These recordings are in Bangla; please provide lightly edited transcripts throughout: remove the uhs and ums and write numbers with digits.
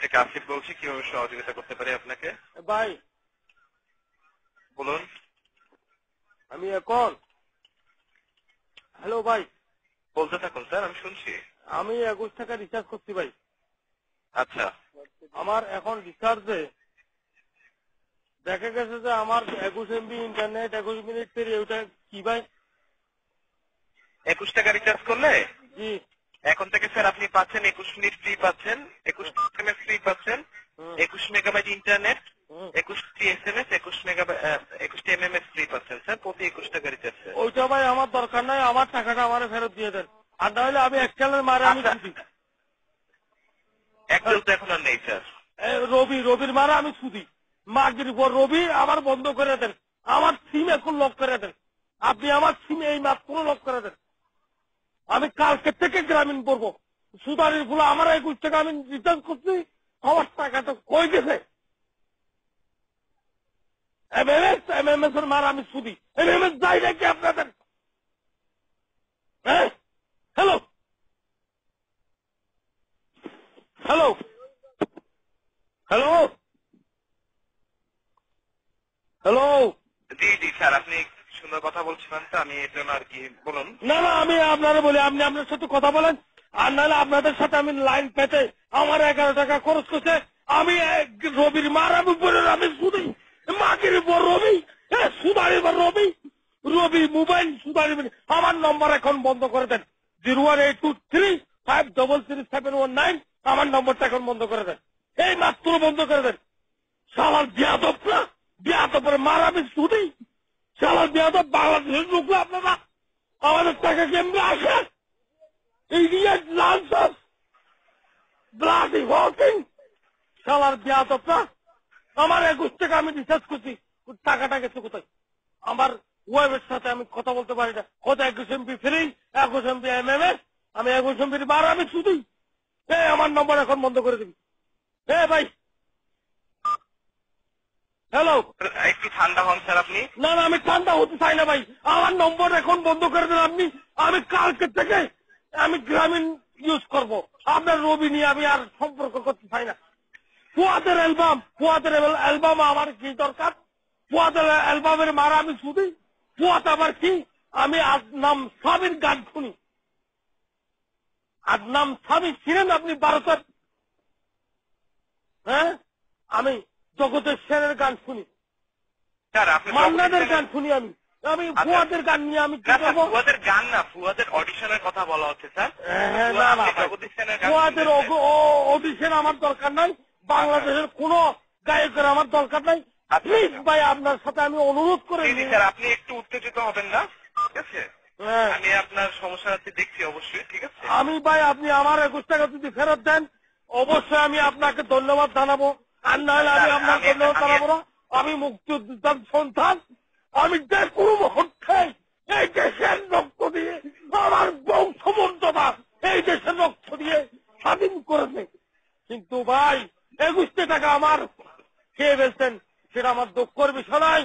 থেকে আসিফ বলছি, কিভাবে সহযোগিতা করতে পারি আপনাকে? ভাই বলুন। আমি এখন হ্যালো ভাই, বলতে থাকুন স্যার, আমি শুনছি। আমি 21 টাকা রিচার্জ করছি ভাই। আচ্ছা, আমার এখন রিচার্জে দেখা গেছে যে আমার 21 এমবি ইন্টারনেট 21 মিনিট পেরে, ওটা কি ভাই? 21 টাকা রিচার্জ করলে জি। এখন থেকে স্যার আপনি পাচ্ছেন 21 মিনিট ফ্রি পাচ্ছেন, 21 এসএমএস ফ্রি পাচ্ছেন, 21 মেগাবাইট ইন্টারনেট, 21টি এসএমএস, 21টি এমএমএস ফ্রি পাচ্ছেন স্যার, প্রতি 21 টাকা রিচার্জ। ওইটা ভাই আমার দরকার নাই, আমার টাকাটা আমার ফেরত দিয়ে দেন। আর নাহলে আমি একচালের মারে আমি ছুটি। একদম তো এখন আর নেই স্যার। রবির মারে আমি ছুটি। মাগির পর রবি আবার বন্ধ করে দেন। আমার সিম এখন লক করে দেন। আপনি আমার সিম এই মাত্র লক করে দেন। আমি কালকে থেকে গ্রামীণ করবো। সুদারির ফুলে আমার 21 টাকা আমি রিচার্জ করছি, আমার টাকাটা কই গেছে? এমএমএস এর মার আমি সুদি। এমএমএস যাই নাকি আপনাদের? হ্যাঁ, হ্যালো হ্যালো হ্যালো হ্যালো। জি জি স্যার, আপনি সুন্দর কথা বলছিলেন তো, আমি এর জন্য আর কি। বলুন। না না, আমি আপনারা বলি, আপনি আপনার সাথে কথা বলেন। আর নাহলে আপনাদের সাথে আমি লাইন পেতে আমার 11 টাকা খরচ করছে। আমি রবির মার আমি বলে আমি সুদি। মাগির উপর রবি, সুদারির উপর রবি, রবি মোবাইল সুদারি। আমার নম্বর এখন বন্ধ করে দেন। 01823533719, আমার নম্বরটা এখন বন্ধ করে দেন। এই মাত্র বন্ধ করে দেন। শালার বিয়াদবরা, বিয়াদবের মার আমি সুদি। শালার বিয়াদব বাংলাদেশের লোক আপনারা আমাদের টাকা কেমনে আসে? ইডিয়েট লাঞ্চার, ব্লাডি ওয়াকিং শালার বিয়াদবরা। আমার 21 টাকা আমি রিচার্জ করছি, টাকাটা গেছে কোথায়? আমার ওয়েবের সাথে আমি কথা বলতে পারি না। কত 21 এমবি ফ্রি, 21 এমবি এমএমএস, আমি 21 এমবির বার আমি শুধু। আমার নম্বর এখন বন্ধ করে দিবি। ভাই হ্যালো। একটু ঠান্ডা হন স্যার আপনি। না না, আমি ঠান্ডা হতে চাই না ভাই, আমার নম্বর এখন বন্ধ করে দেন আপনি। আমি কালকে থেকে আমি গ্রামীণ ইউজ করব। আপনার রবি নিয়ে আমি আর সম্পর্ক করতে চাই না। ফুয়াদের অ্যালবাম আমার কি দরকার? ফুয়াদের অ্যালবামের মারা আমি শুধু। ফুয়াদ আবার কি? আমি আদনাম স্বামীর গান শুনি। আদনাম স্বামী ছিলেন আপনি ভারতের? হ্যাঁ, আমি জগতের সেনের গান শুনি, স্যার আপনি মান্নাদের গান শুনি। আমি আমি ফুয়াদের গান নিয়ে আমি কি করবো? ফুয়াদের গান না, ফুয়াদের অডিশনের কথা বলা হচ্ছে স্যার। না না, ফুয়াদের অডিশন আমার দরকার নাই। বাংলাদেশের কোন গায়কের আমার দরকার নাই। প্লিজ ভাই, আপনার সাথে আমি অনুরোধ করে স্যার, আপনি একটু উত্তেজিত হবেন না, ঠিক আছে? আমি আপনার সমস্যাটি দেখছি অবশ্যই, ঠিক আছে? আমি ভাই, আপনি আমার 21 টাকা যদি ফেরত দেন অবশ্যই আমি আপনাকে ধন্যবাদ জানাবো। আর নাহলে আমি আপনার ধন্যবাদ জানাবো না। আমি মুক্তিযোদ্ধার সন্তান। আমি যে কোনো মুহূর্তে এই দেশের রক্ত দিয়ে, আমার বংশমর্যাদা এই দেশের রক্ত দিয়ে স্বাধীন করেছে। কিন্তু ভাই 21 টাকা আমার খেয়ে ফেলছেন, সেটা আমার দুঃখের বিষয় নাই।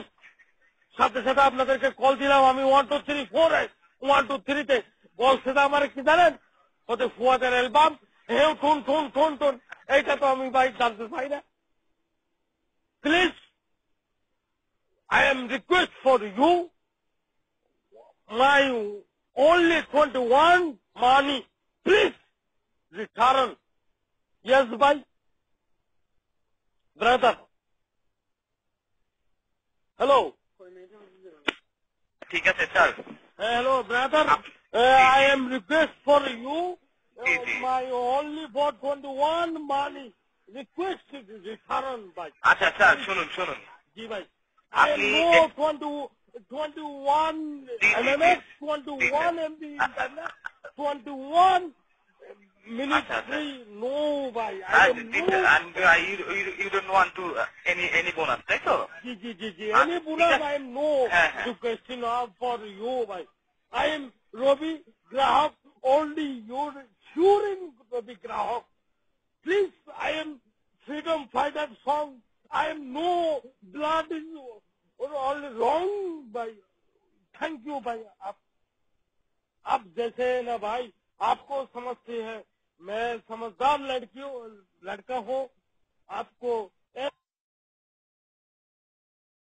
সাথে সাথে আপনাদেরকে কল দিলাম আমি 1 2 3 4 1 2 3 তে। বলছে আমার কি জানেন? ওদের ফুয়াদের অ্যালবাম হেউ টুন টুন টুন টুন, এইটা তো আমি ভাই জানতে চাই না। Please, I am request for you, my only 21 money, please return. Yes, bhai, brother. Hello. ঠিক আছে sir. Hello, brother. I am request for you, my only for 21 money. Request to return, bhai. আচ্ছা স্যার, শুনুন শুনুন। জি ভাই, I am no 21 MMS, 21 MB internet, 21 minutes free. No, bhai. I am no. You don't want to any bonus, তাই তো? Ji. Any bonus I am no requesting for you, bhai. I am Robi Grahak, only your sure Robi Grahak. Please, I am freedom fighter song. I am no blood is all wrong, भाई. Thank you, भाई. आप जैसे ना भाई, आपको समझते हैं, मैं समझदार लड़का हूँ, आपको